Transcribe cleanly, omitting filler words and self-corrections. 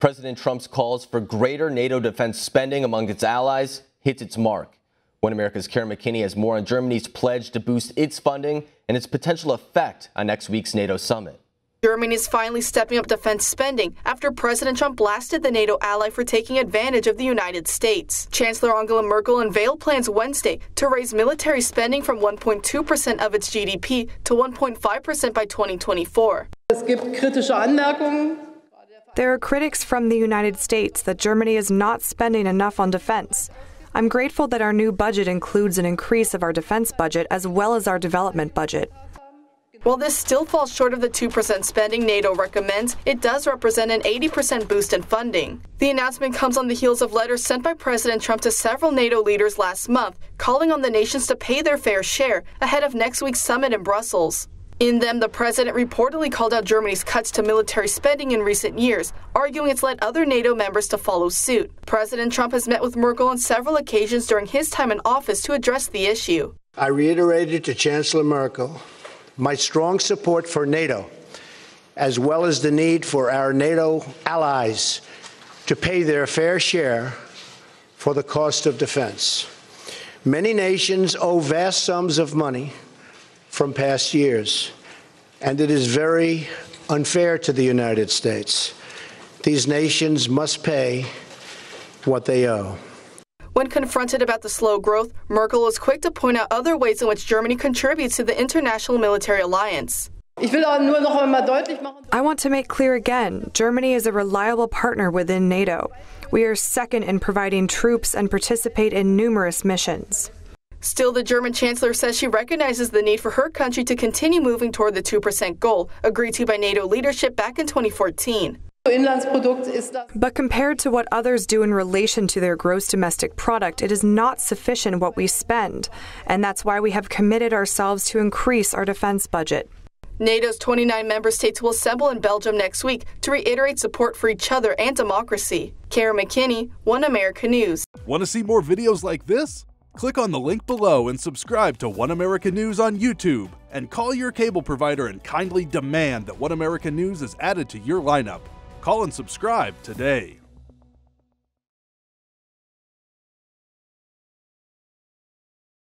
President Trump's calls for greater NATO defense spending among its allies hits its mark. One America's Karen McKinney has more on Germany's pledge to boost its funding and its potential effect on next week's NATO summit. Germany is finally stepping up defense spending after President Trump blasted the NATO ally for taking advantage of the United States. Chancellor Angela Merkel unveiled plans Wednesday to raise military spending from 1.2% of its GDP to 1.5% by 2024. There are critics from the United States that Germany is not spending enough on defense. I'm grateful that our new budget includes an increase of our defense budget as well as our development budget. While this still falls short of the 2% spending NATO recommends, it does represent an 80% boost in funding. The announcement comes on the heels of letters sent by President Trump to several NATO leaders last month, calling on the nations to pay their fair share ahead of next week's summit in Brussels. In them, the president reportedly called out Germany's cuts to military spending in recent years, arguing it's led other NATO members to follow suit. President Trump has met with Merkel on several occasions during his time in office to address the issue. I reiterated to Chancellor Merkel my strong support for NATO, as well as the need for our NATO allies to pay their fair share for the cost of defense. Many nations owe vast sums of money from past years, and it is very unfair to the United States. These nations must pay what they owe. When confronted about the slow growth, Merkel was quick to point out other ways in which Germany contributes to the international military alliance. I want to make clear again, Germany is a reliable partner within NATO. We are second in providing troops and participate in numerous missions. Still, the German chancellor says she recognizes the need for her country to continue moving toward the 2% goal, agreed to by NATO leadership back in 2014. But compared to what others do in relation to their gross domestic product, it is not sufficient what we spend. And that's why we have committed ourselves to increase our defense budget. NATO's 29 member states will assemble in Belgium next week to reiterate support for each other and democracy. Karen McKinney, One America News. Want to see more videos like this? Click on the link below and subscribe to One America News on YouTube. And call your cable provider and kindly demand that One America News is added to your lineup. Call and subscribe today.